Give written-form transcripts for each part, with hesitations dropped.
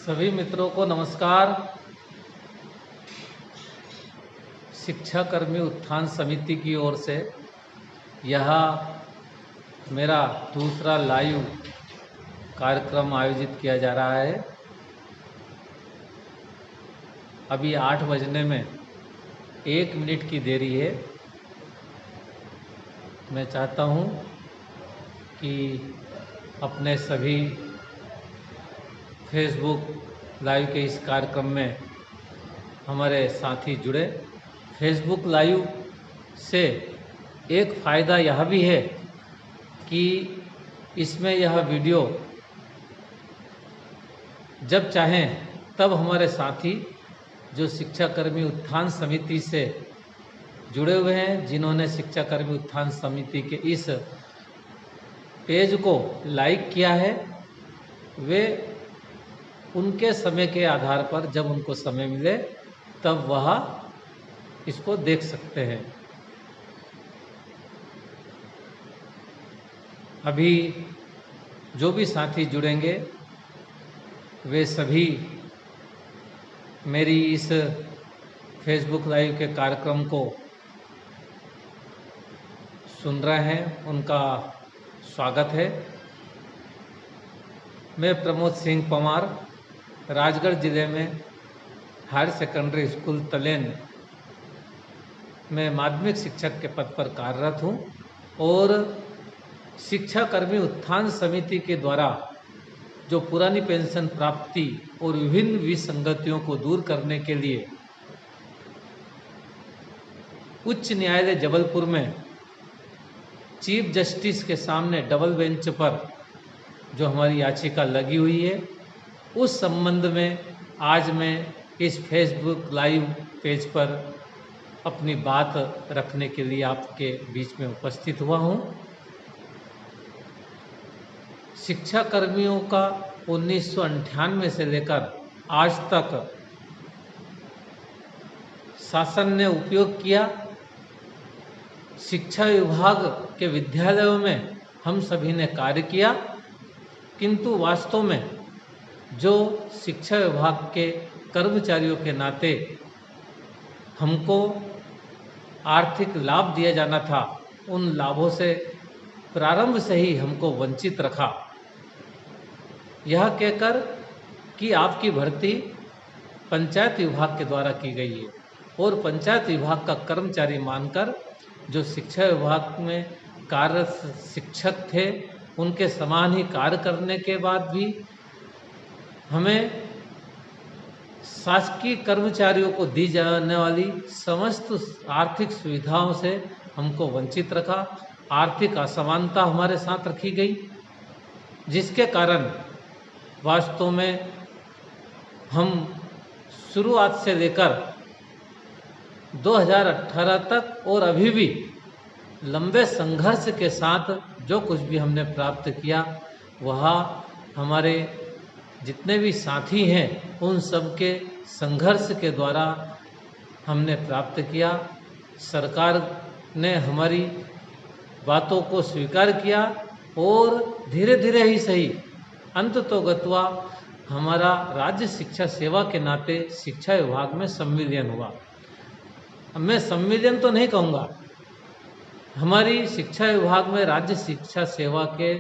सभी मित्रों को नमस्कार। शिक्षा कर्मी उत्थान समिति की ओर से यह मेरा दूसरा लाइव कार्यक्रम आयोजित किया जा रहा है। अभी 8 बजने में 1 मिनट की देरी है। मैं चाहता हूँ कि अपने सभी फेसबुक लाइव के इस कार्यक्रम में हमारे साथी जुड़े। फेसबुक लाइव से एक फ़ायदा यह भी है कि इसमें यह वीडियो जब चाहें तब हमारे साथी जो शिक्षाकर्मी उत्थान समिति से जुड़े हुए हैं, जिन्होंने शिक्षाकर्मी उत्थान समिति के इस पेज को लाइक किया है, वे उनके समय के आधार पर जब उनको समय मिले तब वह इसको देख सकते हैं। अभी जो भी साथी जुड़ेंगे वे सभी मेरी इस फेसबुक लाइव के कार्यक्रम को सुन रहे हैं, उनका स्वागत है। मैं प्रमोद सिंह पवार राजगढ़ ज़िले में हायर सेकेंडरी स्कूल तलेन में माध्यमिक शिक्षक के पद पर कार्यरत हूँ और शिक्षाकर्मी उत्थान समिति के द्वारा जो पुरानी पेंशन प्राप्ति और विभिन्न विसंगतियों को दूर करने के लिए उच्च न्यायालय जबलपुर में चीफ जस्टिस के सामने डबल बेंच पर जो हमारी याचिका लगी हुई है, उस संबंध में आज मैं इस फेसबुक लाइव पेज पर अपनी बात रखने के लिए आपके बीच में उपस्थित हुआ हूँ। शिक्षा कर्मियों का 1998 से लेकर आज तक शासन ने उपयोग किया। शिक्षा विभाग के विद्यालयों में हम सभी ने कार्य किया, किंतु वास्तव में जो शिक्षा विभाग के कर्मचारियों के नाते हमको आर्थिक लाभ दिया जाना था, उन लाभों से प्रारंभ से ही हमको वंचित रखा। यह कहकर कि आपकी भर्ती पंचायत विभाग के द्वारा की गई है और पंचायत विभाग का कर्मचारी मानकर जो शिक्षा विभाग में कार्यरत शिक्षक थे, उनके समान ही कार्य करने के बाद भी हमें शासकीय कर्मचारियों को दी जाने वाली समस्त आर्थिक सुविधाओं से हमको वंचित रखा। आर्थिक असमानता हमारे साथ रखी गई, जिसके कारण वास्तव में हम शुरुआत से लेकर 2018 तक और अभी भी लंबे संघर्ष के साथ जो कुछ भी हमने प्राप्त किया, वह हमारे जितने भी साथी हैं उन सब के संघर्ष के द्वारा हमने प्राप्त किया। सरकार ने हमारी बातों को स्वीकार किया और धीरे धीरे ही सही अंततोगत्वा हमारा राज्य शिक्षा सेवा के नाते शिक्षा विभाग में संविलियन हुआ। मैं संविलियन तो नहीं कहूँगा, हमारी शिक्षा विभाग में राज्य शिक्षा सेवा के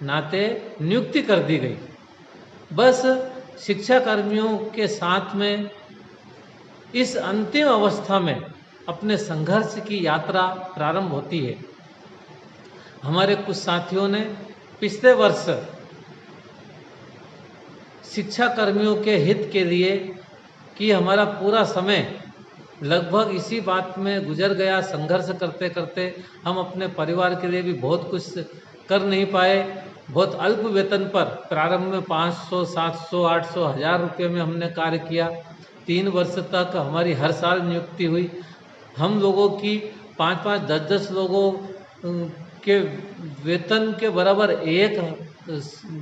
नाते नियुक्ति कर दी गई। बस शिक्षा कर्मियों के साथ में इस अंतिम अवस्था में अपने संघर्ष की यात्रा प्रारंभ होती है। हमारे कुछ साथियों ने पिछले वर्ष शिक्षा कर्मियों के हित के लिए कि हमारा पूरा समय लगभग इसी बात में गुजर गया, संघर्ष करते करते हम अपने परिवार के लिए भी बहुत कुछ कर नहीं पाए। बहुत अल्प वेतन पर प्रारंभ में 500, 700, 800, 1000 रुपये में हमने कार्य किया। 3 वर्ष तक हमारी हर साल नियुक्ति हुई। हम लोगों की 5-5, 10-10 लोगों के वेतन के बराबर एक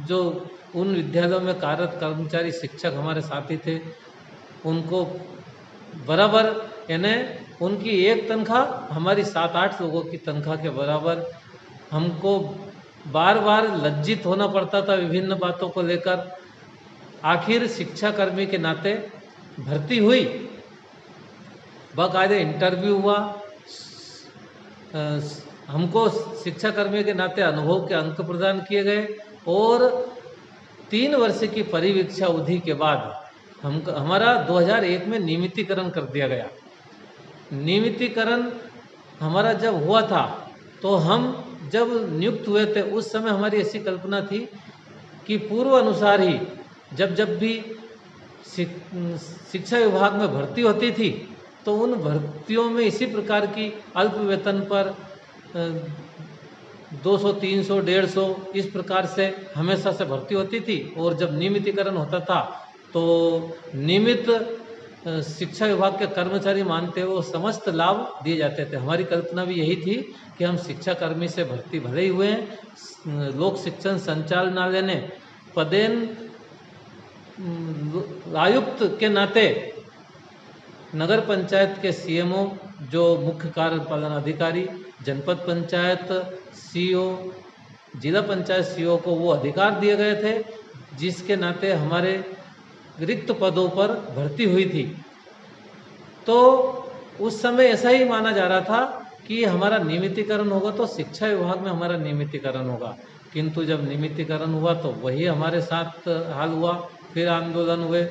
जो उन विद्यालयों में कार्यरत कर्मचारी शिक्षक हमारे साथी थे, उनको बराबर यानी उनकी एक तनख्वाह हमारी 7-8 लोगों की तनख्वाह के बराबर। हमको बार बार लज्जित होना पड़ता था विभिन्न बातों को लेकर। आखिर शिक्षा कर्मी के नाते भर्ती हुई, बाकायदे इंटरव्यू हुआ, हमको शिक्षा कर्मी के नाते अनुभव के अंक प्रदान किए गए और 3 वर्ष की परिवीक्षा अवधि के बाद हमारा 2001 में नियमितीकरण कर दिया गया। नियमितीकरण हमारा जब हुआ था तो हम जब नियुक्त हुए थे उस समय हमारी ऐसी कल्पना थी कि पूर्व अनुसार ही जब भी शिक्षा विभाग में भर्ती होती थी तो उन भर्तियों में इसी प्रकार की अल्प वेतन पर 200, 300, 150 इस प्रकार से हमेशा से भर्ती होती थी और जब नियमितीकरण होता था तो नियमित शिक्षा विभाग के कर्मचारी मानते हुए समस्त लाभ दिए जाते थे। हमारी कल्पना भी यही थी कि हम शिक्षा कर्मी से भर्ती भले ही हुए हैं, लोक शिक्षण संचालनालय ने पदेन आयुक्त के नाते नगर पंचायत के सीएमओ जो मुख्य कार्यपालन अधिकारी, जनपद पंचायत सीईओ, जिला पंचायत सीईओ को वो अधिकार दिए गए थे जिसके नाते हमारे रिक्त पदों पर भर्ती हुई थी। तो उस समय ऐसा ही माना जा रहा था कि हमारा नियमितीकरण होगा तो शिक्षा विभाग में हमारा नियमितीकरण होगा, किंतु जब नियमितीकरण हुआ तो वही हमारे साथ हाल हुआ। फिर आंदोलन हुए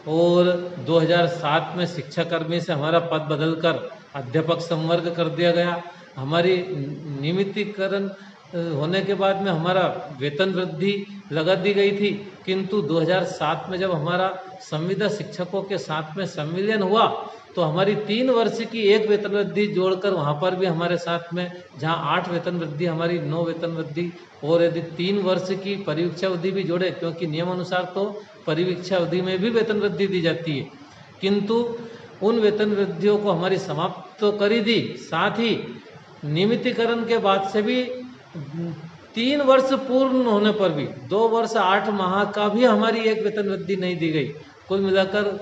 और 2007 में शिक्षाकर्मी से हमारा पद बदलकर अध्यापक संवर्ग कर दिया गया। हमारी नियमितीकरण होने के बाद में हमारा वेतन वृद्धि लगा दी गई थी, किंतु 2007 में जब हमारा संविदा शिक्षकों के साथ में सम्मिलन हुआ तो हमारी 3 वर्ष की एक वेतन वृद्धि जोड़कर वहाँ पर भी हमारे साथ में, जहाँ 8 वेतन वृद्धि हमारी 9 वेतन वृद्धि, और यदि 3 वर्ष की परिवीक्षा अवधि भी जोड़े, क्योंकि नियम अनुसार तो परिवीक्षा अवधि में भी वेतन वृद्धि दी जाती है, किंतु उन वेतन वृद्धियों को हमारी समाप्त तो कर ही दी, साथ ही नियमितीकरण के बाद से भी 3 वर्ष पूर्ण होने पर भी 2 वर्ष 8 माह का भी हमारी एक वेतन वृद्धि नहीं दी गई। कुल मिलाकर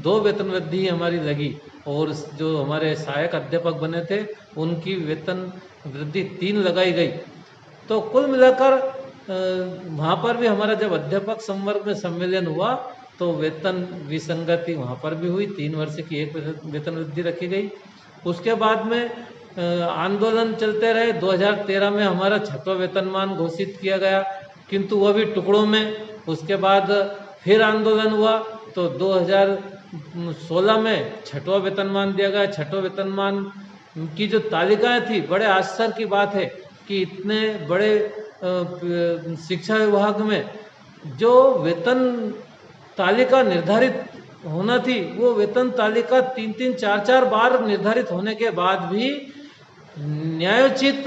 2 वेतन वृद्धि हमारी लगी और जो हमारे सहायक अध्यापक बने थे उनकी वेतन वृद्धि 3 लगाई गई। तो कुल मिलाकर वहाँ पर भी हमारा जब अध्यापक संवर्ग में सम्मेलन हुआ तो वेतन विसंगति वहाँ पर भी हुई, 3 वर्ष की एक वेतन वृद्धि रखी गई। उसके बाद में आंदोलन चलते रहे। 2013 में हमारा 6वां वेतनमान घोषित किया गया, किंतु वह भी टुकड़ों में। उसके बाद फिर आंदोलन हुआ तो 2016 में 6वां वेतनमान दिया गया। 6वां वेतनमान की जो तालिकाएं थी, बड़े आश्चर्य की बात है कि इतने बड़े शिक्षा विभाग में जो वेतन तालिका निर्धारित होना थी, वो वेतन तालिका 3-3, 4-4 बार निर्धारित होने के बाद भी न्यायोचित,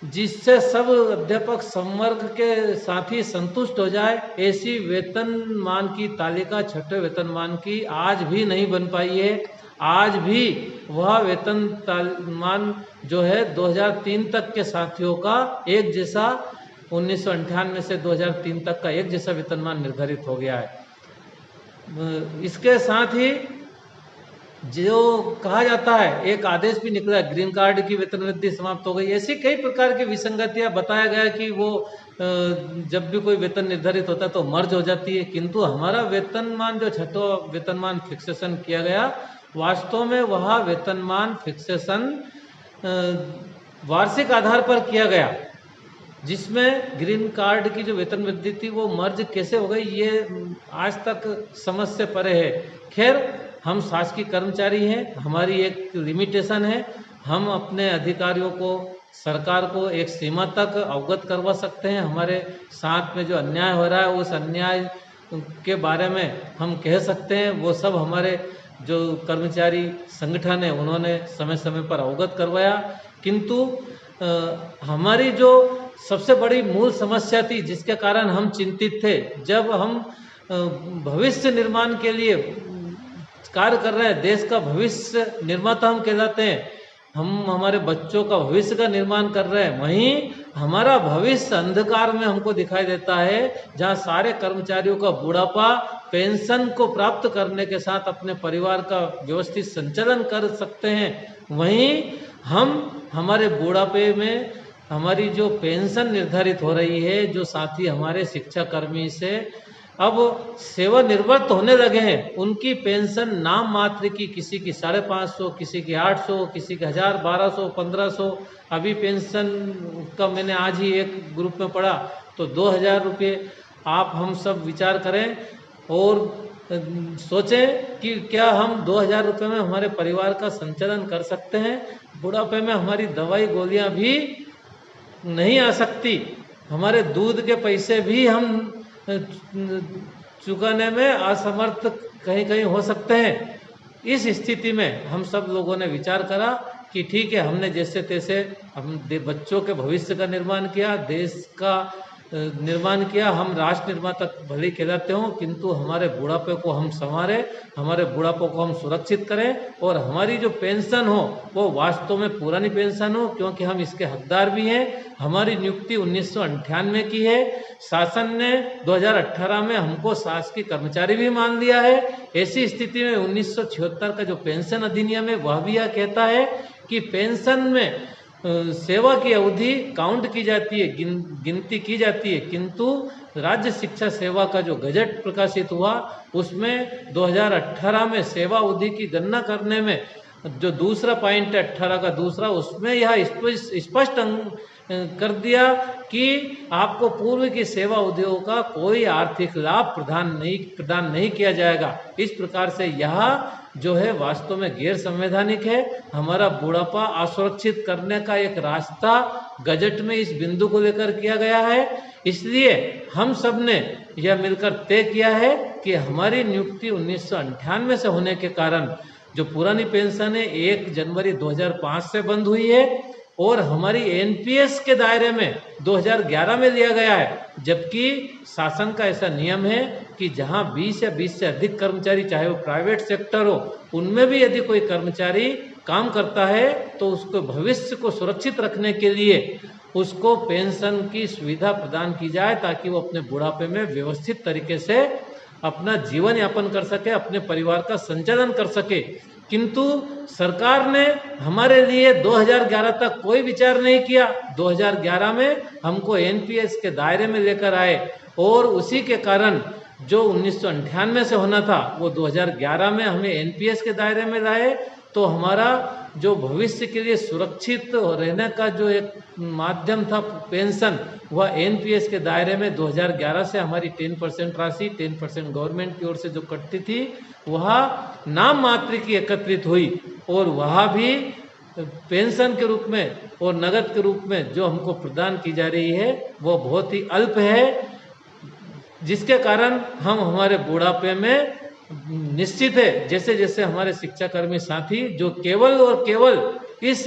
जिससे सब अध्यापक संवर्ग के साथी संतुष्ट हो जाए, ऐसी वेतनमान की तालिका 6वें वेतनमान की आज भी नहीं बन पाई है। आज भी वह वेतनमान जो है 2003 तक के साथियों का एक जैसा, 1998 से 2003 तक का एक जैसा वेतनमान निर्धारित हो गया है। इसके साथ ही जो कहा जाता है, एक आदेश भी निकला, ग्रीन कार्ड की वेतन वृद्धि समाप्त हो गई। ऐसी कई प्रकार की विसंगतियां बताया गया कि वो जब भी कोई वेतन निर्धारित होता है तो मर्ज हो जाती है, किंतु हमारा वेतनमान जो 6वां वेतनमान फिक्सेशन किया गया, वास्तव में वह वेतनमान फिक्सेशन वार्षिक आधार पर किया गया, जिसमें ग्रीन कार्ड की जो वेतन वृद्धि थी वो मर्ज कैसे हो गई ये आज तक समझ से परे है। खैर, हम शासकीय कर्मचारी हैं, हमारी एक लिमिटेशन है, हम अपने अधिकारियों को, सरकार को एक सीमा तक अवगत करवा सकते हैं। हमारे साथ में जो अन्याय हो रहा है उस अन्याय के बारे में हम कह सकते हैं। वो सब हमारे जो कर्मचारी संगठन है उन्होंने समय समय पर अवगत करवाया, किंतु हमारी जो सबसे बड़ी मूल समस्या थी जिसके कारण हम चिंतित थे, जब हम भविष्य निर्माण के लिए कार्य कर रहे हैं, देश का भविष्य निर्माता हम कहलाते हैं, हम हमारे बच्चों का भविष्य का निर्माण कर रहे हैं, वहीं हमारा भविष्य अंधकार में हमको दिखाई देता है। जहां सारे कर्मचारियों का बुढ़ापा पेंशन को प्राप्त करने के साथ अपने परिवार का व्यवस्थित संचालन कर सकते हैं, वहीं हम हमारे बुढ़ापे में हमारी जो पेंशन निर्धारित हो रही है, जो साथी हमारे शिक्षा कर्मी से अब सेवानिवृत्त होने लगे हैं, उनकी पेंशन नाम मात्र की, किसी की 550, किसी की 800, किसी की 1000, 1200, 1500। अभी पेंशन का मैंने आज ही एक ग्रुप में पढ़ा तो 2000 रुपये। आप हम सब विचार करें और सोचें कि क्या हम 2000 रुपये में हमारे परिवार का संचालन कर सकते हैं। बुढ़ापे में हमारी दवाई गोलियां भी नहीं आ सकती, हमारे दूध के पैसे भी हम चुकाने में असमर्थ कहीं कहीं हो सकते हैं। इस स्थिति में हम सब लोगों ने विचार करा कि ठीक है, हमने जैसे तैसे हम बच्चों के भविष्य का निर्माण किया, देश का निर्माण किया, हम राष्ट्र निर्माता भले कहलाते हों, किंतु हमारे बुढ़ापे को हम संवारें, हमारे बुढ़ापे को हम सुरक्षित करें और हमारी जो पेंशन हो वो वास्तव में पुरानी पेंशन हो, क्योंकि हम इसके हकदार भी हैं। हमारी नियुक्ति 1998 की है, शासन ने 2018 में हमको शासकीय कर्मचारी भी मान लिया है। ऐसी स्थिति में 1976 का जो पेंशन अधिनियम है वह भी यह कहता है कि पेंशन में सेवा की अवधि काउंट की जाती है, गिनती की जाती है, किंतु राज्य शिक्षा सेवा का जो गजट प्रकाशित हुआ उसमें 2018 में सेवा अवधि की गणना करने में जो दूसरा पॉइंट है 18 का दूसरा, उसमें यह स्पष्ट कर दिया कि आपको पूर्व की सेवा अवधियों का कोई आर्थिक लाभ प्रदान नहीं किया जाएगा। इस प्रकार से यह जो है वास्तव में गैर संवैधानिक है। हमारा बुढ़ापा असुरक्षित करने का एक रास्ता गजट में इस बिंदु को लेकर किया गया है। इसलिए हम सब ने यह मिलकर तय किया है कि हमारी नियुक्ति 1998 से होने के कारण जो पुरानी पेंशन है 1 जनवरी 2005 से बंद हुई है और हमारी एनपीएस के दायरे में 2011 में लिया गया है, जबकि शासन का ऐसा नियम है कि जहां 20 या 20 से अधिक कर्मचारी, चाहे वो प्राइवेट सेक्टर हो, उनमें भी यदि कोई कर्मचारी काम करता है तो उसको भविष्य को सुरक्षित रखने के लिए उसको पेंशन की सुविधा प्रदान की जाए, ताकि वो अपने बुढ़ापे में व्यवस्थित तरीके से अपना जीवन यापन कर सके, अपने परिवार का संचालन कर सके। किंतु सरकार ने हमारे लिए 2011 तक कोई विचार नहीं किया। 2011 में हमको एनपीएस के दायरे में लेकर आए और उसी के कारण जो 1998 से होना था वो 2011 में हमें एनपीएस के दायरे में लाए। तो हमारा जो भविष्य के लिए सुरक्षित रहने का जो एक माध्यम था पेंशन, वह एनपीएस के दायरे में 2011 से हमारी 10% राशि 10% गवर्नमेंट की ओर से जो कटती थी वह नाम मात्र की एकत्रित हुई और वह भी पेंशन के रूप में और नगद के रूप में जो हमको प्रदान की जा रही है वो बहुत ही अल्प है, जिसके कारण हम हमारे बुढ़ापे में निश्चित है जैसे जैसे हमारे शिक्षाकर्मी साथी जो केवल और केवल इस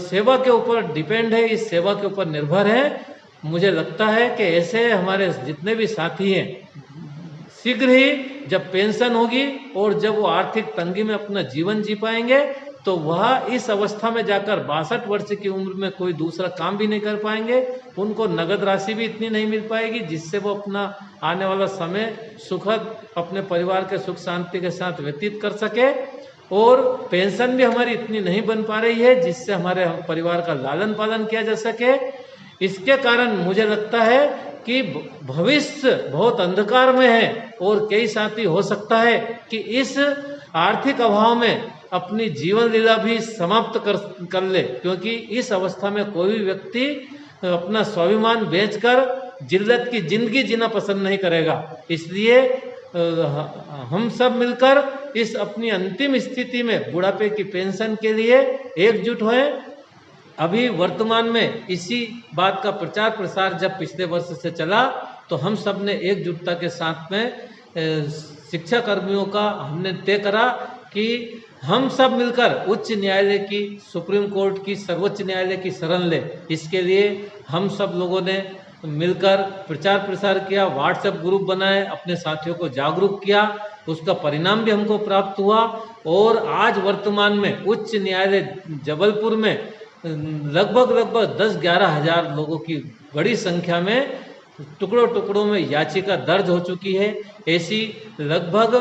सेवा के ऊपर डिपेंड है, इस सेवा के ऊपर निर्भर है, मुझे लगता है कि ऐसे हमारे जितने भी साथी हैं शीघ्र ही जब पेंशन होगी और जब वो आर्थिक तंगी में अपना जीवन जी पाएंगे तो वह इस अवस्था में जाकर 62 वर्ष की उम्र में कोई दूसरा काम भी नहीं कर पाएंगे। उनको नगद राशि भी इतनी नहीं मिल पाएगी जिससे वो अपना आने वाला समय सुखद अपने परिवार के सुख शांति के साथ व्यतीत कर सके, और पेंशन भी हमारी इतनी नहीं बन पा रही है जिससे हमारे परिवार का लालन पालन किया जा सके। इसके कारण मुझे लगता है कि भविष्य बहुत अंधकार में है और कई साथी हो सकता है कि इस आर्थिक अभाव में अपनी जीवन लीला भी समाप्त कर ले, क्योंकि इस अवस्था में कोई भी व्यक्ति अपना स्वाभिमान बेचकर जिल्लत की जिंदगी जीना पसंद नहीं करेगा। इसलिए हम सब मिलकर इस अपनी अंतिम स्थिति में बुढ़ापे की पेंशन के लिए एकजुट होएं। अभी वर्तमान में इसी बात का प्रचार प्रसार जब पिछले वर्ष से चला तो हम सब ने एकजुटता के साथ में शिक्षा कर्मियों का हमने तय करा कि हम सब मिलकर उच्च न्यायालय की, सुप्रीम कोर्ट की, सर्वोच्च न्यायालय की शरण ले। इसके लिए हम सब लोगों ने मिलकर प्रचार प्रसार किया, व्हाट्सएप ग्रुप बनाए, अपने साथियों को जागरूक किया, उसका परिणाम भी हमको प्राप्त हुआ और आज वर्तमान में उच्च न्यायालय जबलपुर में लगभग 10-11 हज़ार लोगों की बड़ी संख्या में टुकड़ों टुकड़ों में याचिका दर्ज हो चुकी है। ऐसी लगभग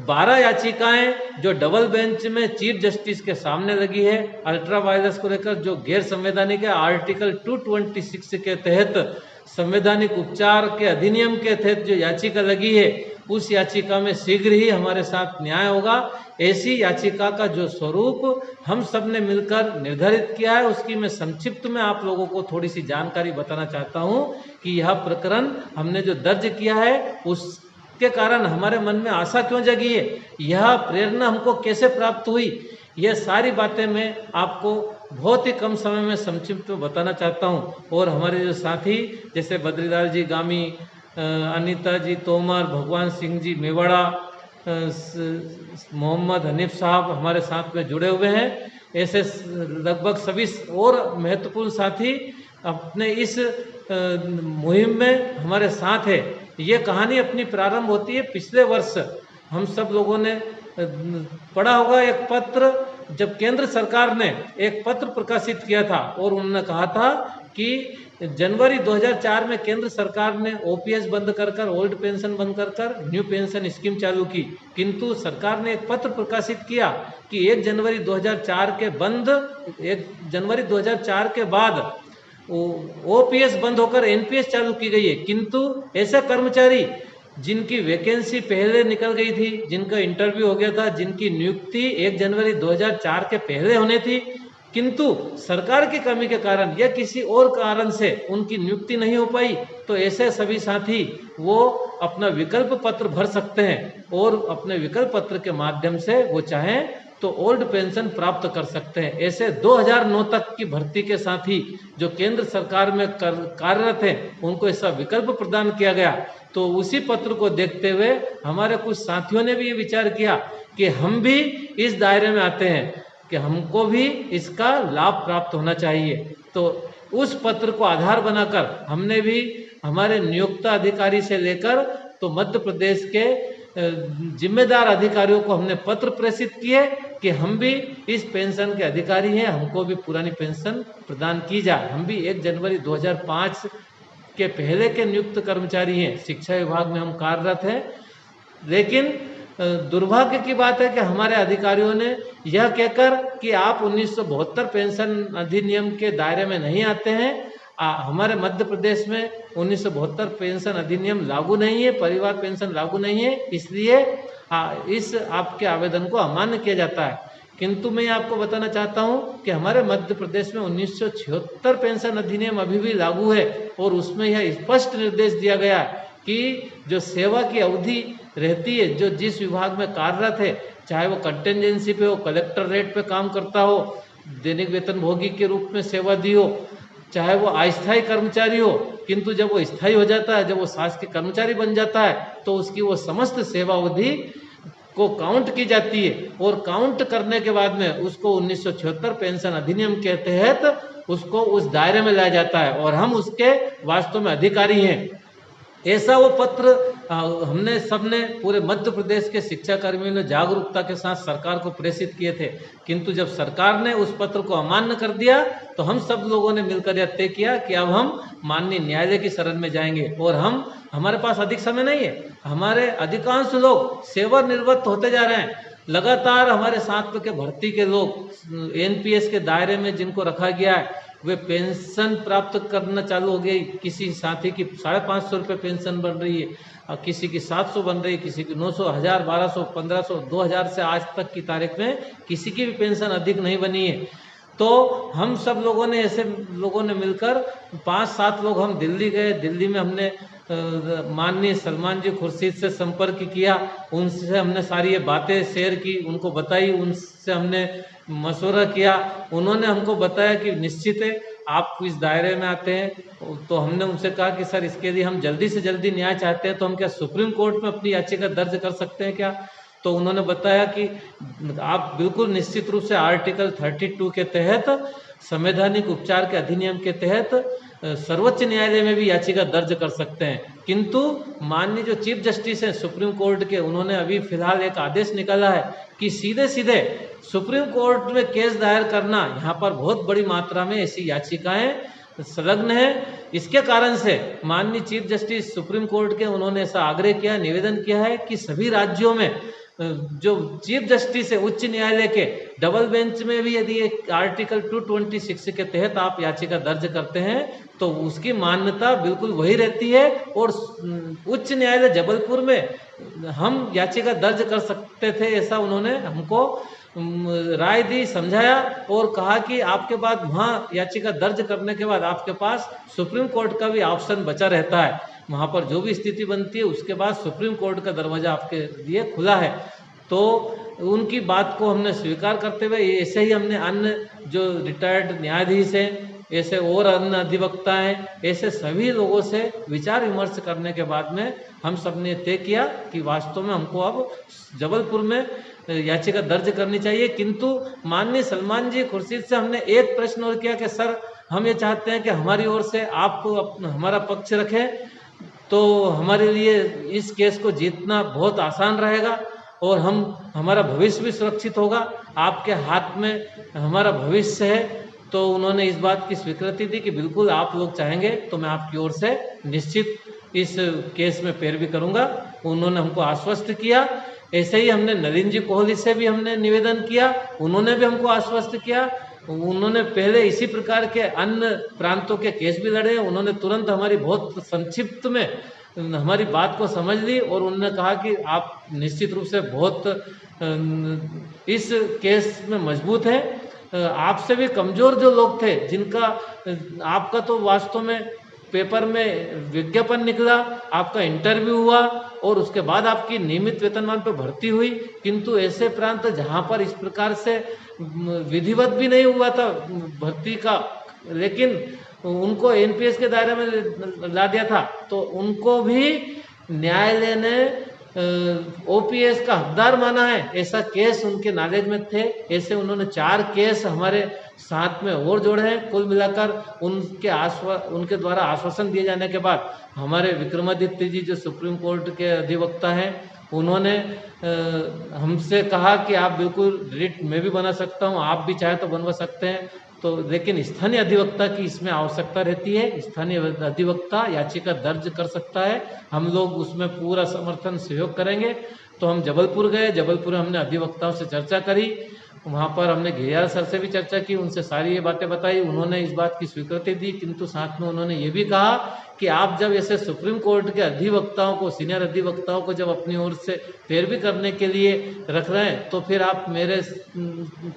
12 याचिकाएं जो डबल बेंच में चीफ जस्टिस के सामने लगी है अल्ट्रा वायरस को लेकर, जो गैर संवैधानिक है, आर्टिकल 226 के तहत संवैधानिक उपचार के अधिनियम के तहत जो याचिका लगी है, उस याचिका में शीघ्र ही हमारे साथ न्याय होगा। ऐसी याचिका का जो स्वरूप हम सब ने मिलकर निर्धारित किया है, उसकी मैं संक्षिप्त में आप लोगों को थोड़ी सी जानकारी बताना चाहता हूं कि यह प्रकरण हमने जो दर्ज किया है उसके कारण हमारे मन में आशा क्यों जगी है, यह प्रेरणा हमको कैसे प्राप्त हुई, यह सारी बातें मैं आपको बहुत ही कम समय में संक्षिप्त में बताना चाहता हूं। और हमारे जो साथी जैसे बद्रीलाल जी गामी, अनीता जी तोमर, भगवान सिंह जी मेवाड़ा, मोहम्मद हनीफ साहब हमारे साथ में जुड़े हुए हैं। ऐसे लगभग सभी और महत्वपूर्ण साथी अपने इस मुहिम में हमारे साथ है। ये कहानी अपनी प्रारंभ होती है पिछले वर्ष। हम सब लोगों ने पढ़ा होगा एक पत्र, जब केंद्र सरकार ने एक पत्र प्रकाशित किया था और उन्होंने कहा था कि जनवरी 2004 में केंद्र सरकार ने ओपीएस बंद कर ओल्ड पेंशन बंद कर न्यू पेंशन स्कीम चालू की, किंतु सरकार ने एक पत्र प्रकाशित किया कि 1 जनवरी 2004 के बंद 1 जनवरी 2004 के बाद ओपीएस बंद होकर एनपीएस चालू की गई है। किंतु ऐसे कर्मचारी जिनकी वैकेंसी पहले निकल गई थी, जिनका इंटरव्यू हो गया था, जिनकी नियुक्ति 1 जनवरी 2004 के पहले होनी थी, किंतु सरकार की कमी के कारण या किसी और कारण से उनकी नियुक्ति नहीं हो पाई, तो ऐसे सभी साथी वो अपना विकल्प पत्र भर सकते हैं और अपने विकल्प पत्र के माध्यम से वो चाहें तो ओल्ड पेंशन प्राप्त कर सकते हैं। ऐसे 2009 तक की भर्ती के साथी जो केंद्र सरकार में कार्यरत हैं, उनको ऐसा विकल्प प्रदान किया गया। तो उसी पत्र को देखते हुए हमारे कुछ साथियों ने भी ये विचार किया कि हम भी इस दायरे में आते हैं, कि हमको भी इसका लाभ प्राप्त होना चाहिए। तो उस पत्र को आधार बनाकर हमने भी हमारे नियुक्त अधिकारी से लेकर तो मध्य प्रदेश के जिम्मेदार अधिकारियों को हमने पत्र प्रेषित किए कि हम भी इस पेंशन के अधिकारी हैं, हमको भी पुरानी पेंशन प्रदान की जाए। हम भी 1 जनवरी 2005 के पहले के नियुक्त कर्मचारी हैं, शिक्षा विभाग में हम कार्यरत हैं। लेकिन दुर्भाग्य की बात है कि हमारे अधिकारियों ने यह कहकर कि आप 1972 पेंशन अधिनियम के दायरे में नहीं आते हैं, हमारे मध्य प्रदेश में 1972 पेंशन अधिनियम लागू नहीं है, परिवार पेंशन लागू नहीं है, इसलिए इस आपके आवेदन को अमान्य किया जाता है। किंतु मैं आपको बताना चाहता हूं कि हमारे मध्य प्रदेश में 1976 पेंशन अधिनियम अभी भी लागू है और उसमें यह स्पष्ट निर्देश दिया गया है कि जो सेवा की अवधि रहती है, जो जिस विभाग में कार्यरत है, चाहे वो कंटेंजेंसी पे हो, कलेक्टर रेट पे काम करता हो, दैनिक वेतनभोगी के रूप में सेवा दी हो, चाहे वो अस्थायी कर्मचारी हो, किंतु जब वो स्थायी हो जाता है, जब वो शासकीय कर्मचारी बन जाता है, तो उसकी वो समस्त सेवा अवधि को काउंट की जाती है और काउंट करने के बाद में उसको 1976 पेंशन अधिनियम के तहत उसको उस दायरे में लाया जाता है और हम उसके वास्तव में अधिकारी हैं। ऐसा वो पत्र हमने सबने पूरे मध्य प्रदेश के शिक्षा कर्मियों ने जागरूकता के साथ सरकार को प्रेषित किए थे, किंतु जब सरकार ने उस पत्र को अमान्य कर दिया तो हम सब लोगों ने मिलकर यह तय किया कि अब हम माननीय न्यायालय की शरण में जाएंगे। और हमारे पास अधिक समय नहीं है, हमारे अधिकांश लोग सेवानिवृत्त होते जा रहे हैं। लगातार हमारे साथ के भर्ती के लोग एनपीएस के दायरे में जिनको रखा गया है वे पेंशन प्राप्त करना चालू हो गई। किसी साथी की 550 रुपये पेंशन बन रही है और किसी की 700 बन रही है, किसी की 900, 1000, 1200, 1500, 2000 से आज तक की तारीख में किसी की भी पेंशन अधिक नहीं बनी है। तो हम सब लोगों ने ऐसे लोगों ने मिलकर 5-7 लोग हम दिल्ली गए। दिल्ली में हमने माननीय सलमान जी खुर्शीद से संपर्क किया, उनसे हमने सारी ये बातें शेयर की, उनको बताई, उनसे हमने मशवरा किया। उन्होंने हमको बताया कि निश्चित है आप इस दायरे में आते हैं। तो हमने उनसे कहा कि सर इसके लिए हम जल्दी से जल्दी न्याय चाहते हैं, तो हम क्या सुप्रीम कोर्ट में अपनी याचिका दर्ज कर सकते हैं क्या? तो उन्होंने बताया कि आप बिल्कुल निश्चित रूप से आर्टिकल 32 के तहत संवैधानिक उपचार के अधिनियम के तहत सर्वोच्च न्यायालय में भी याचिका दर्ज कर सकते हैं। किंतु माननीय जो चीफ जस्टिस हैं सुप्रीम कोर्ट के, उन्होंने अभी फिलहाल एक आदेश निकाला है कि सीधे सीधे सुप्रीम कोर्ट में केस दायर करना, यहाँ पर बहुत बड़ी मात्रा में ऐसी याचिकाएं संलग्न है। इसके कारण से माननीय चीफ जस्टिस सुप्रीम कोर्ट के उन्होंने ऐसा आग्रह किया, निवेदन किया है कि सभी राज्यों में जो चीफ जस्टिस है उच्च न्यायालय के, डबल बेंच में भी यदि एक आर्टिकल 226 के तहत आप याचिका दर्ज करते हैं तो उसकी मान्यता बिल्कुल वही रहती है। और उच्च न्यायालय जबलपुर में हम याचिका दर्ज कर सकते थे, ऐसा उन्होंने हमको राय दी, समझाया और कहा कि आपके बाद वहाँ याचिका दर्ज करने के बाद आपके पास सुप्रीम कोर्ट का भी ऑप्शन बचा रहता है। वहाँ पर जो भी स्थिति बनती है उसके बाद सुप्रीम कोर्ट का दरवाजा आपके लिए खुला है। तो उनकी बात को हमने स्वीकार करते हुए ऐसे ही हमने अन्य जो रिटायर्ड न्यायाधीश हैं, ऐसे और अन्य अधिवक्ता हैं, ऐसे सभी लोगों से विचार विमर्श करने के बाद में हम सब ने तय किया कि वास्तव में हमको अब जबलपुर में याचिका दर्ज करनी चाहिए। किंतु माननीय सलमान जी खुर्शीद से हमने एक प्रश्न और किया कि सर हम ये चाहते हैं कि हमारी ओर से आप हमारा पक्ष रखें तो हमारे लिए इस केस को जीतना बहुत आसान रहेगा और हमारा भविष्य भी सुरक्षित होगा, आपके हाथ में हमारा भविष्य है। तो उन्होंने इस बात की स्वीकृति दी कि बिल्कुल आप लोग चाहेंगे तो मैं आपकी ओर से निश्चित इस केस में पैरवी करूंगा। उन्होंने हमको आश्वस्त किया। ऐसे ही हमने नलिन जी कोहली से भी हमने निवेदन किया, उन्होंने भी हमको आश्वस्त किया। उन्होंने पहले इसी प्रकार के अन्य प्रांतों के केस भी लड़े, उन्होंने तुरंत हमारी बहुत संक्षिप्त में हमारी बात को समझ ली और उन्होंने कहा कि आप निश्चित रूप से बहुत इस केस में मजबूत हैं। आपसे भी कमज़ोर जो लोग थे जिनका आपका तो वास्तव में पेपर में विज्ञापन निकला, आपका इंटरव्यू हुआ और उसके बाद आपकी नियमित वेतनमान पर भर्ती हुई, किंतु ऐसे प्रांत जहां पर इस प्रकार से विधिवत भी नहीं हुआ था भर्ती का, लेकिन उनको एनपीएस के दायरे में ला दिया था, तो उनको भी न्यायालय ने ओपीएस का हकदार माना है। ऐसा केस उनके नॉलेज में थे। ऐसे उन्होंने 4 केस हमारे साथ में और जोड़े हैं। कुल मिलाकर उनके द्वारा आश्वासन दिए जाने के बाद हमारे विक्रमादित्य जी जो सुप्रीम कोर्ट के अधिवक्ता हैं, उन्होंने हमसे कहा कि आप बिल्कुल रिट मैं भी बना सकता हूं, आप भी चाहे तो बनवा सकते हैं, तो लेकिन स्थानीय अधिवक्ता की इसमें आवश्यकता रहती है। स्थानीय अधिवक्ता याचिका दर्ज कर सकता है, हम लोग उसमें पूरा समर्थन सहयोग करेंगे। तो हम जबलपुर गए, जबलपुर में हमने अधिवक्ताओं से चर्चा करी, वहाँ पर हमने घेरियाल सर से भी चर्चा की, उनसे सारी ये बातें बताई, उन्होंने इस बात की स्वीकृति दी। किंतु साथ में उन्होंने ये भी कहा कि आप जब ऐसे सुप्रीम कोर्ट के अधिवक्ताओं को, सीनियर अधिवक्ताओं को जब अपनी ओर से पैरवी करने के लिए रख रहे हैं तो फिर आप मेरे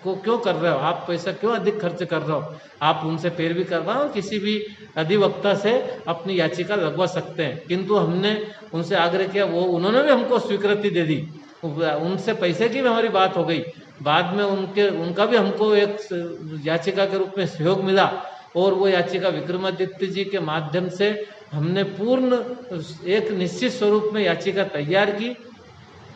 को क्यों कर रहे हो, आप पैसा क्यों अधिक खर्च कर रहे हो, आप उनसे पैरवी करवाओ, किसी भी अधिवक्ता से अपनी याचिका लगवा सकते हैं। किंतु हमने उनसे आग्रह किया, वो उन्होंने भी हमको स्वीकृति दे दी, उनसे पैसे की भी हमारी बात हो गई। बाद में उनका भी हमको एक याचिका के रूप में सहयोग मिला और वो याचिका विक्रमादित्य जी के माध्यम से हमने पूर्ण एक निश्चित स्वरूप में याचिका तैयार की।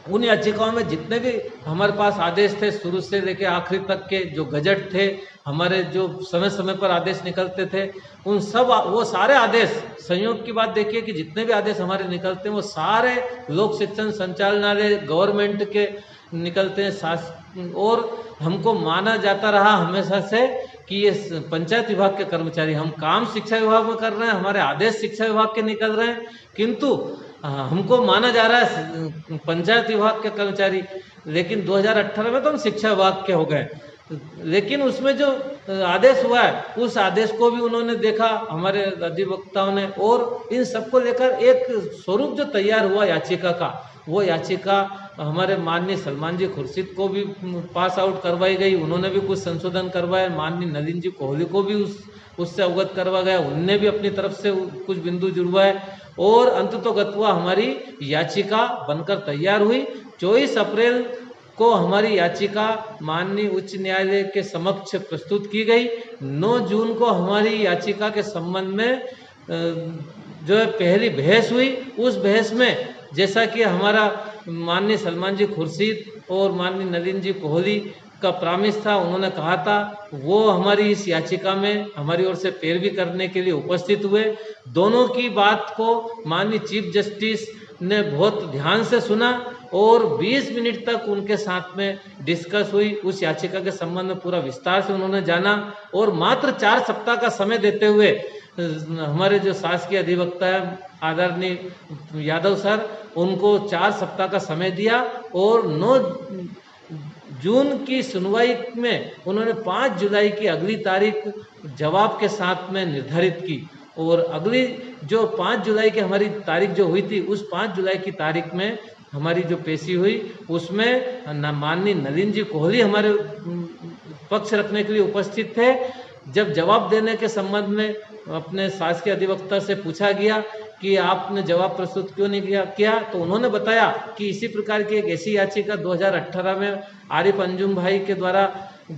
उन याचिकाओं में जितने भी हमारे पास आदेश थे शुरू से लेकर आखिरी तक के, जो गजट थे हमारे, जो समय समय पर आदेश निकलते थे, उन सब वो सारे आदेश, संयोग की बात देखिए कि जितने भी आदेश हमारे निकलते हैं वो सारे लोक शिक्षण संचालनालय गवर्नमेंट के निकलते हैं। और हमको माना जाता रहा हमेशा से कि ये पंचायत विभाग के कर्मचारी, हम काम शिक्षा विभाग में कर रहे हैं, हमारे आदेश शिक्षा विभाग के निकल रहे हैं, किंतु हमको माना जा रहा है पंचायत विभाग के कर्मचारी। लेकिन 2018 में तो हम शिक्षा विभाग के हो गए, लेकिन उसमें जो आदेश हुआ है उस आदेश को भी उन्होंने देखा हमारे अधिवक्ताओं ने, और इन सबको लेकर एक स्वरूप जो तैयार हुआ याचिका का, वो याचिका हमारे माननीय सलमान जी खुर्शीद को भी पास आउट करवाई गई, उन्होंने भी कुछ संशोधन करवाए, माननीय नलिन जी कोहली को भी उससे अवगत करवा गया, उनने भी अपनी तरफ से कुछ बिंदु जुड़वाए और अंततोगत्वा हमारी याचिका बनकर तैयार हुई। 24 अप्रैल को हमारी याचिका माननीय उच्च न्यायालय के समक्ष प्रस्तुत की गई। 9 जून को हमारी याचिका के संबंध में जो है पहली बहस हुई। उस बहस में जैसा कि हमारा माननीय सलमान जी खुर्शीद और माननीय नलिन जी कोहली का प्रामिस था, उन्होंने कहा था वो हमारी इस याचिका में हमारी ओर से पैरवी करने के लिए उपस्थित हुए। दोनों की बात को माननीय चीफ जस्टिस ने बहुत ध्यान से सुना और 20 मिनट तक उनके साथ में डिस्कस हुई। उस याचिका के संबंध में पूरा विस्तार से उन्होंने जाना और मात्र 4 सप्ताह का समय देते हुए हमारे जो शासकीय अधिवक्ता है आदरणीय यादव सर, उनको 4 सप्ताह का समय दिया और 9 जून की सुनवाई में उन्होंने 5 जुलाई की अगली तारीख जवाब के साथ में निर्धारित की। और अगली जो 5 जुलाई की हमारी तारीख जो हुई थी, उस 5 जुलाई की तारीख में हमारी जो पेशी हुई उसमें माननीय नलिन जी कोहली हमारे पक्ष रखने के लिए उपस्थित थे। जब जवाब देने के संबंध में अपने शासकीय अधिवक्ता से पूछा गया कि आपने जवाब प्रस्तुत क्यों नहीं किया, तो उन्होंने बताया कि इसी प्रकार की एक ऐसी याचिका 2018 में आरिफ अंजुम भाई के द्वारा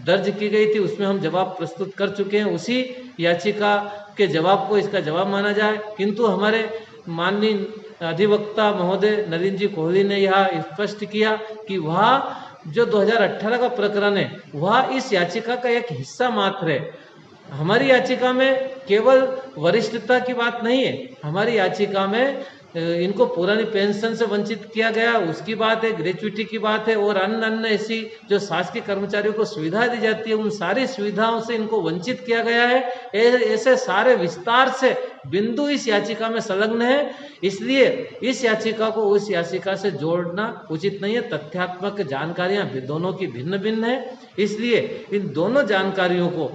दर्ज की गई थी, उसमें हम जवाब प्रस्तुत कर चुके हैं, उसी याचिका के जवाब को इसका जवाब माना जाए। किंतु हमारे माननीय अधिवक्ता महोदय नलिन जी कोहली ने यह स्पष्ट किया कि वह जो 2018 का प्रकरण है वह इस याचिका का एक हिस्सा मात्र है। हमारी याचिका में केवल वरिष्ठता की बात नहीं है, हमारी याचिका में इनको पुरानी पेंशन से वंचित किया गया उसकी बात है, ग्रेच्युटी की बात है और अन्य ऐसी जो शासकीय कर्मचारियों को सुविधा दी जाती है उन सारी सुविधाओं से इनको वंचित किया गया है। ऐसे सारे विस्तार से बिंदु इस याचिका में संलग्न है, इसलिए इस याचिका को उस याचिका से जोड़ना उचित नहीं है। तथ्यात्मक जानकारियां दोनों की भिन्न भिन्न है, इसलिए इन दोनों जानकारियों को,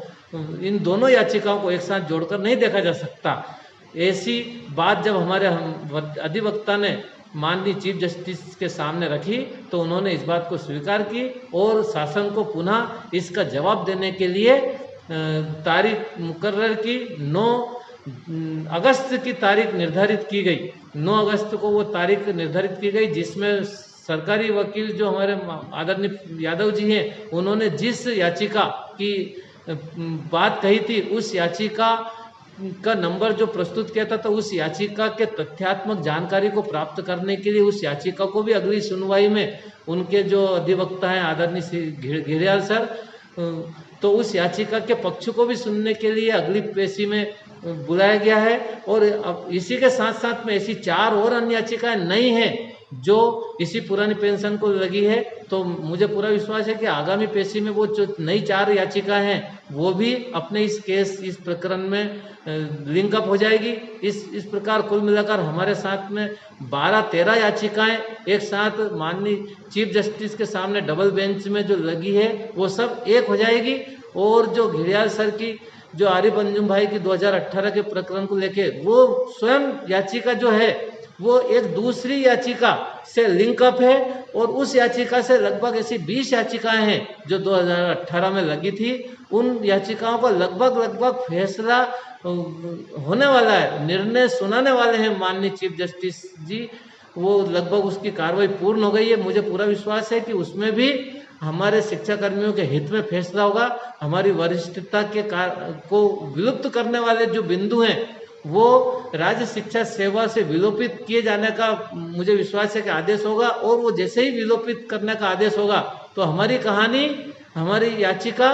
इन दोनों याचिकाओं को एक साथ जोड़कर नहीं देखा जा सकता। ऐसी बात जब हमारे अधिवक्ता ने माननीय चीफ जस्टिस के सामने रखी तो उन्होंने इस बात को स्वीकार की और शासन को पुनः इसका जवाब देने के लिए तारीख मुकर्रर की 9 अगस्त की तारीख निर्धारित की गई। 9 अगस्त को वो तारीख निर्धारित की गई जिसमें सरकारी वकील जो हमारे आदरणीय यादव जी हैं उन्होंने जिस याचिका की बात कही थी उस याचिका का नंबर जो प्रस्तुत किया था, तो उस याचिका के तथ्यात्मक जानकारी को प्राप्त करने के लिए उस याचिका को भी अगली सुनवाई में उनके जो अधिवक्ता हैं आदरणीय घिरियाल सर, तो उस याचिका के पक्ष को भी सुनने के लिए अगली पेशी में बुलाया गया है। और अब इसी के साथ साथ में ऐसी 4 और अन्य याचिकाएं नई हैं जो इसी पुरानी पेंशन को लगी है, तो मुझे पूरा विश्वास है कि आगामी पेशी में वो जो नई 4 याचिकाएं हैं वो भी अपने इस प्रकरण में लिंकअप हो जाएगी। इस प्रकार कुल मिलाकर हमारे साथ में 12-13 याचिकाएं एक साथ माननीय चीफ जस्टिस के सामने डबल बेंच में जो लगी है वो सब एक हो जाएगी। और जो घिरियाल सर की जो आरिफ अंजुम भाई की 2018 के प्रकरण को लेके वो स्वयं याचिका जो है वो एक दूसरी याचिका से लिंकअप है और उस याचिका से लगभग ऐसी 20 याचिकाएं हैं जो 2018 में लगी थी। उन याचिकाओं का लगभग फैसला होने वाला है, निर्णय सुनाने वाले हैं माननीय चीफ जस्टिस जी, वो लगभग उसकी कार्रवाई पूर्ण हो गई है। मुझे पूरा विश्वास है कि उसमें भी हमारे शिक्षा कर्मियों के हित में फैसला होगा। हमारी वरिष्ठता के को विलुप्त करने वाले जो बिंदु हैं वो राज्य शिक्षा सेवा से विलोपित किए जाने का मुझे विश्वास है कि आदेश होगा, और वो जैसे ही विलोपित करने का आदेश होगा तो हमारी कहानी, हमारी याचिका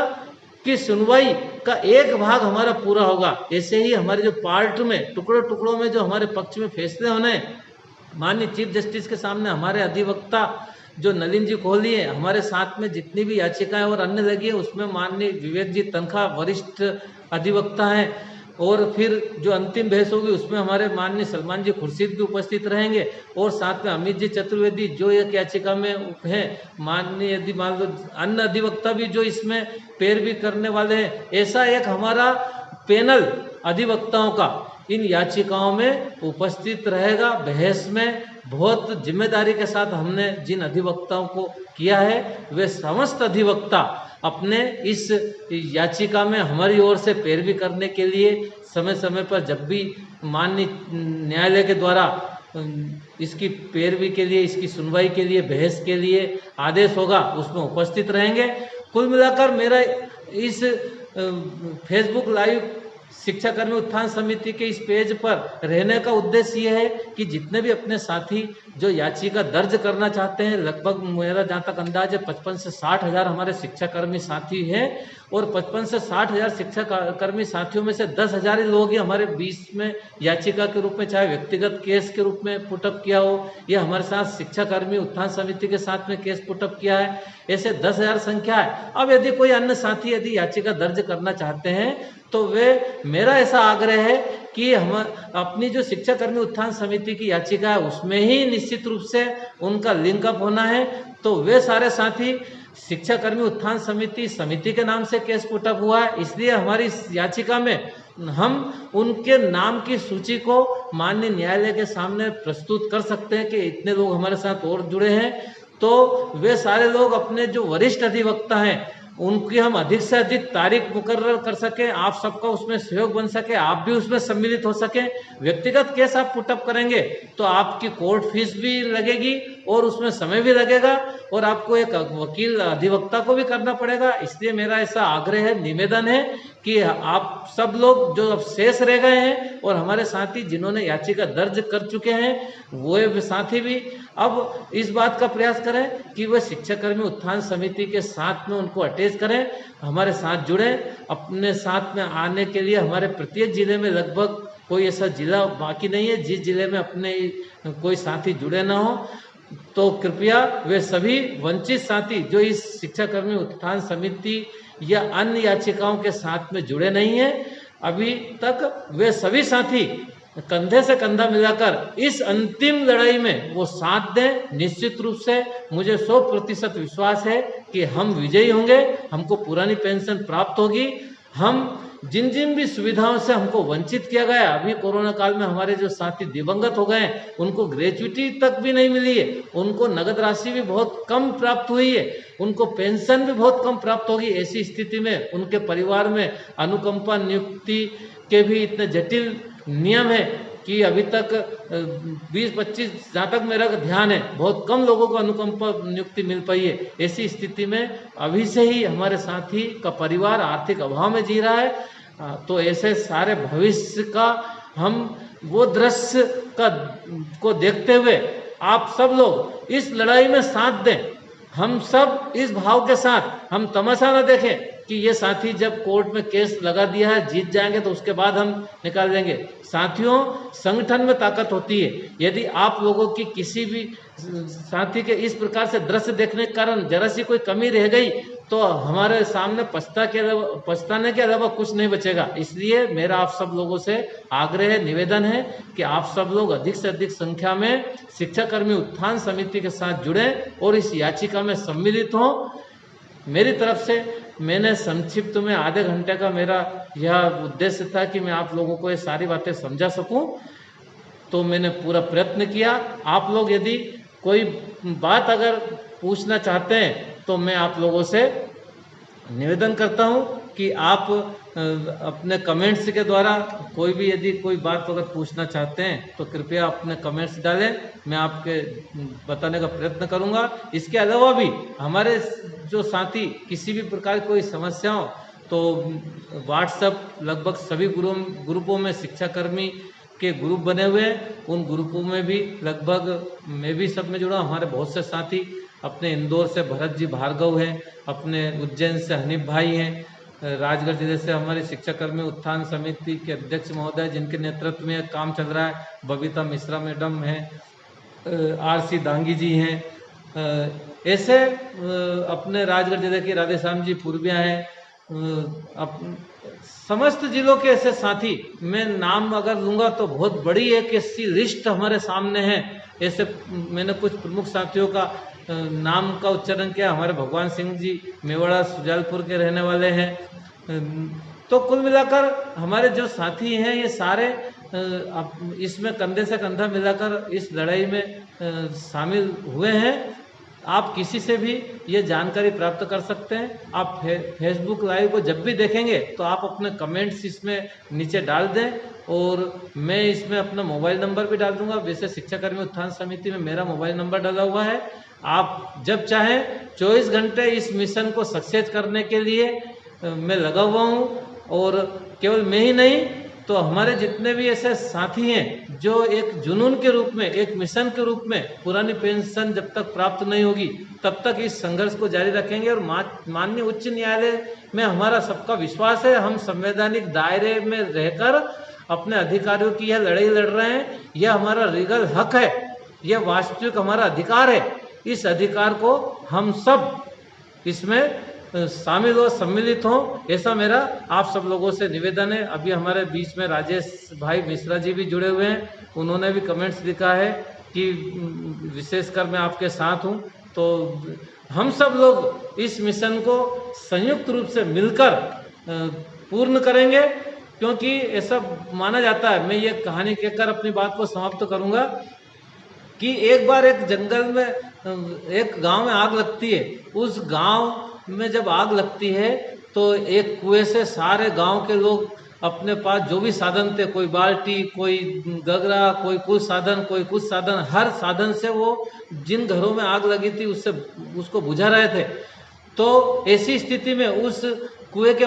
की सुनवाई का एक भाग हमारा पूरा होगा। ऐसे ही हमारे जो पार्ट में टुकड़ों में जो हमारे पक्ष में फैसले होने माननीय चीफ जस्टिस के सामने हमारे अधिवक्ता जो नलिन जी कोहली है, हमारे साथ में जितनी भी याचिकाएं और अन्य लगी है उसमें माननीय विवेक जी तनखा वरिष्ठ अधिवक्ता हैं, और फिर जो अंतिम बहस होगी उसमें हमारे माननीय सलमान जी खुर्शीद भी उपस्थित रहेंगे, और साथ में अमित जी चतुर्वेदी जो एक याचिका में हैं, माननीय यदि मान लो अन्य अधिवक्ता भी जो इसमें पैरवी करने वाले हैं, ऐसा एक हमारा पैनल अधिवक्ताओं का इन याचिकाओं में उपस्थित रहेगा। बहस में बहुत जिम्मेदारी के साथ हमने जिन अधिवक्ताओं को किया है वे समस्त अधिवक्ता अपने इस याचिका में हमारी ओर से पैरवी करने के लिए समय समय पर जब भी माननीय न्यायालय के द्वारा इसकी पैरवी के लिए, इसकी सुनवाई के लिए, बहस के लिए आदेश होगा उसमें उपस्थित रहेंगे। कुल मिलाकर मेरा इस फेसबुक लाइव शिक्षाकर्मी उत्थान समिति के इस पेज पर रहने का उद्देश्य ये है कि जितने भी अपने साथी जो याचिका दर्ज करना चाहते हैं, लगभग मेरा जहाँ तक अंदाज है 55 से 60 हज़ार हमारे शिक्षाकर्मी साथी हैं, और 55 से 60 हज़ार शिक्षाकर्मी साथियों में से 10 हज़ार ही लोग ही हमारे बीच में याचिका के रूप में, चाहे व्यक्तिगत केस के रूप में पुटअप किया हो या हमारे साथ शिक्षाकर्मी उत्थान समिति के साथ में केस पुटअप किया है, ऐसे 10 हज़ार संख्या है। अब यदि कोई अन्य साथी यदि याचिका दर्ज करना चाहते हैं तो वे, मेरा ऐसा आग्रह है कि हम अपनी जो शिक्षाकर्मी उत्थान समिति की याचिका है उसमें ही निश्चित रूप से उनका लिंकअप होना है। तो वे सारे साथी, शिक्षाकर्मी उत्थान समिति के नाम से केस पुटअप हुआ है, इसलिए हमारी याचिका में हम उनके नाम की सूची को माननीय न्यायालय के सामने प्रस्तुत कर सकते हैं कि इतने लोग हमारे साथ और जुड़े हैं। तो वे सारे लोग अपने जो वरिष्ठ अधिवक्ता हैं उनकी हम अधिक से अधिक तारीख मुकर्रर कर सकें, आप सबका उसमें सहयोग बन सके, आप भी उसमें सम्मिलित हो सकें। व्यक्तिगत केस आप पुटअप करेंगे तो आपकी कोर्ट फीस भी लगेगी और उसमें समय भी लगेगा और आपको एक वकील अधिवक्ता को भी करना पड़ेगा। इसलिए मेरा ऐसा आग्रह है, निवेदन है कि आप सब लोग जो अब शेष रह गए हैं और हमारे साथी जिन्होंने याचिका दर्ज कर चुके हैं, वो साथी भी अब इस बात का प्रयास करें कि वह शिक्षाकर्मी उत्थान समिति के साथ में उनको अटैच करें, हमारे साथ जुड़ें। अपने साथ में आने के लिए हमारे प्रत्येक जिले में लगभग कोई ऐसा जिला बाकी नहीं है जिस जिले में अपने कोई साथी जुड़े ना हो। तो कृपया वे सभी वंचित साथी जो इस शिक्षाकर्मी उत्थान समिति या अन्य याचिकाओं के साथ में जुड़े नहीं हैं अभी तक, वे सभी साथी कंधे से कंधा मिलाकर इस अंतिम लड़ाई में वो साथ दें। निश्चित रूप से मुझे 100% विश्वास है कि हम विजयी होंगे, हमको पुरानी पेंशन प्राप्त होगी। हम जिन जिन भी सुविधाओं से हमको वंचित किया गया, अभी कोरोना काल में हमारे जो साथी दिवंगत हो गए उनको ग्रेच्युटी तक भी नहीं मिली है, उनको नगद राशि भी बहुत कम प्राप्त हुई है, उनको पेंशन भी बहुत कम प्राप्त होगी। ऐसी स्थिति में उनके परिवार में अनुकंपा नियुक्ति के भी इतने जटिल नियम है कि अभी तक 20-25, जहाँ तक मेरा ध्यान है, बहुत कम लोगों को अनुकंपा नियुक्ति मिल पाई है। ऐसी स्थिति में अभी से ही हमारे साथी का परिवार आर्थिक अभाव में जी रहा है। तो ऐसे सारे भविष्य का हम वो दृश्य को देखते हुए आप सब लोग इस लड़ाई में साथ दें। हम सब इस भाव के साथ, हम तमाशा न देखें कि ये साथी जब कोर्ट में केस लगा दिया है, जीत जाएंगे तो उसके बाद हम निकाल देंगे। साथियों, संगठन में ताकत होती है। यदि आप लोगों की किसी भी साथी के इस प्रकार से दृश्य देखने के कारण जरा सी कोई कमी रह गई तो हमारे सामने पछताने के अलावा कुछ नहीं बचेगा। इसलिए मेरा आप सब लोगों से आग्रह है, निवेदन है कि आप सब लोग अधिक से अधिक संख्या में शिक्षाकर्मी उत्थान समिति के साथ जुड़ें और इस याचिका में सम्मिलित हों। मेरी तरफ से मैंने संक्षिप्त में आधे घंटे का मेरा यह उद्देश्य था कि मैं आप लोगों को ये सारी बातें समझा सकूं, तो मैंने पूरा प्रयत्न किया। आप लोग यदि कोई बात अगर पूछना चाहते हैं तो मैं आप लोगों से निवेदन करता हूं कि आप अपने कमेंट्स के द्वारा कोई भी यदि कोई बात अगर पूछना चाहते हैं तो कृपया अपने कमेंट्स डालें, मैं आपके बताने का प्रयत्न करूंगा। इसके अलावा भी हमारे जो साथी किसी भी प्रकार की कोई समस्या हो तो व्हाट्सएप लगभग सभी ग्रुपों में शिक्षाकर्मी के ग्रुप बने हुए हैं, उन ग्रुपों में भी लगभग मैं भी सब में जुड़ा हूँ। हमारे बहुत से साथी, अपने इंदौर से भरत जी भार्गव हैं, अपने उज्जैन से हनीफ भाई हैं, राजगढ़ जिले से हमारे शिक्षाकर्मी उत्थान समिति के अध्यक्ष महोदय जिनके नेतृत्व में काम चल रहा है, बबीता मिश्रा मैडम हैं, आरसी दांगी जी हैं, ऐसे अपने राजगढ़ जिले के राधेश्याम जी पूर्विया हैं, समस्त जिलों के ऐसे साथी, मैं नाम अगर लूँगा तो बहुत बड़ी एक ऐसी लिस्ट हमारे सामने है। ऐसे मैंने कुछ प्रमुख साथियों का नाम का उच्चारण किया। हमारे भगवान सिंह जी मेवाड़ा सुजालपुर के रहने वाले हैं। तो कुल मिलाकर हमारे जो साथी हैं ये सारे इसमें कंधे से कंधा मिलाकर इस लड़ाई में शामिल हुए हैं। आप किसी से भी ये जानकारी प्राप्त कर सकते हैं। आप फेसबुक लाइव को जब भी देखेंगे तो आप अपने कमेंट्स इसमें नीचे डाल दें और मैं इसमें अपना मोबाइल नंबर भी डाल दूंगा। वैसे शिक्षाकर्मी उत्थान समिति में मेरा मोबाइल नंबर डाला हुआ है। आप जब चाहें 24 घंटे इस मिशन को सक्सेस करने के लिए मैं लगा हुआ हूँ और केवल मैं ही नहीं, तो हमारे जितने भी ऐसे साथी हैं जो एक जुनून के रूप में, एक मिशन के रूप में पुरानी पेंशन जब तक प्राप्त नहीं होगी तब तक इस संघर्ष को जारी रखेंगे। और माननीय उच्च न्यायालय में हमारा सबका विश्वास है, हम संवैधानिक दायरे में रहकर अपने अधिकारियों की यह लड़ाई लड़ रहे हैं। यह हमारा लीगल हक है, यह वास्तविक हमारा अधिकार है। इस अधिकार को हम सब इसमें शामिल हो, सम्मिलित हो, ऐसा मेरा आप सब लोगों से निवेदन है। अभी हमारे बीच में राजेश भाई मिश्रा जी भी जुड़े हुए हैं, उन्होंने भी कमेंट्स लिखा है कि विशेषकर मैं आपके साथ हूं। तो हम सब लोग इस मिशन को संयुक्त रूप से मिलकर पूर्ण करेंगे, क्योंकि ऐसा माना जाता है। मैं ये कहानी कहकर अपनी बात को समाप्त करूंगा कि एक बार एक जंगल में, एक गांव में आग लगती है। उस गांव में जब आग लगती है तो एक कुएं से सारे गांव के लोग अपने पास जो भी साधन थे, कोई बाल्टी, कोई गगरा, कोई कुछ साधन, कोई कुछ साधन, हर साधन से वो जिन घरों में आग लगी थी उसको बुझा रहे थे। तो ऐसी स्थिति में उस कुएं के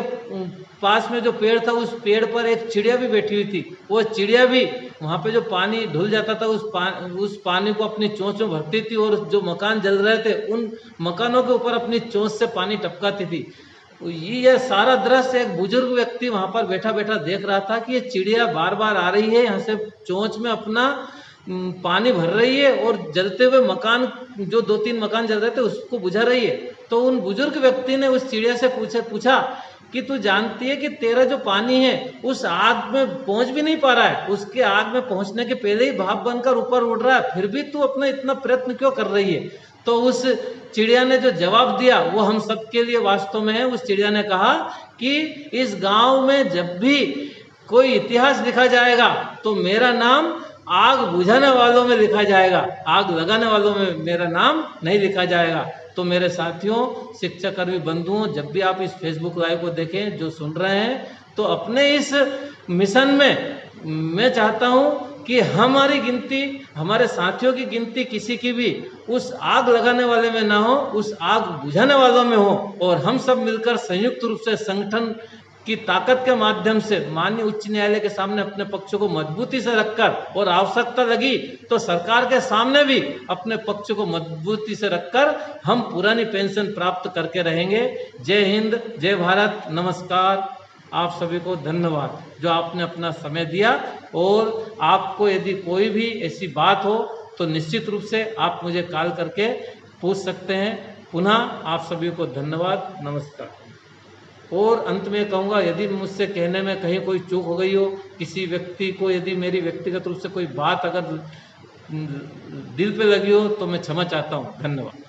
पास में जो पेड़ था, उस पेड़ पर एक चिड़िया भी बैठी हुई थी। वो चिड़िया भी वहाँ पे जो पानी धुल जाता था उस पानी को अपनी चोंच में भरती थी, और जो मकान जल रहे थे उन मकानों के ऊपर अपनी चोंच से पानी टपकाती थी। ये सारा दृश्य एक बुजुर्ग व्यक्ति वहाँ पर बैठा बैठा देख रहा था कि ये चिड़िया बार बार आ रही है, यहाँ से चोंच में अपना पानी भर रही है और जलते हुए मकान, जो 2-3 मकान जल रहे थे, उसको बुझा रही है। तो उन बुजुर्ग व्यक्ति ने उस चिड़िया से पूछा कि तू जानती है कि तेरा जो पानी है उस आग में पहुंच भी नहीं पा रहा है, उसके आग में पहुंचने के पहले ही भाप बनकर ऊपर उड़ रहा है, फिर भी तू अपना इतना प्रयत्न क्यों कर रही है? तो उस चिड़िया ने जो जवाब दिया वो हम सबके लिए वास्तव में है। उस चिड़िया ने कहा कि इस गांव में जब भी कोई इतिहास लिखा जाएगा तो मेरा नाम आग बुझाने वालों में लिखा जाएगा, आग लगाने वालों में मेरा नाम नहीं लिखा जाएगा। तो मेरे साथियों, शिक्षाकर्मी बंधुओं, जब भी आप इस फेसबुक लाइव को देखें, जो सुन रहे हैं, तो अपने इस मिशन में मैं चाहता हूं कि हमारी गिनती, हमारे साथियों की गिनती किसी की भी उस आग लगाने वाले में ना हो, उस आग बुझाने वालों में हो। और हम सब मिलकर संयुक्त रूप से संगठन की ताकत के माध्यम से माननीय उच्च न्यायालय के सामने अपने पक्ष को मजबूती से रखकर, और आवश्यकता लगी तो सरकार के सामने भी अपने पक्ष को मजबूती से रखकर हम पुरानी पेंशन प्राप्त करके रहेंगे। जय हिंद, जय भारत, नमस्कार। आप सभी को धन्यवाद जो आपने अपना समय दिया। और आपको यदि कोई भी ऐसी बात हो तो निश्चित रूप से आप मुझे कॉल करके पूछ सकते हैं। पुनः आप सभी को धन्यवाद, नमस्कार। और अंत में कहूँगा, यदि मुझसे कहने में कहीं कोई चूक हो गई हो, किसी व्यक्ति को यदि मेरी व्यक्तिगत रूप से कोई बात अगर दिल पे लगी हो, तो मैं क्षमा चाहता हूँ। धन्यवाद।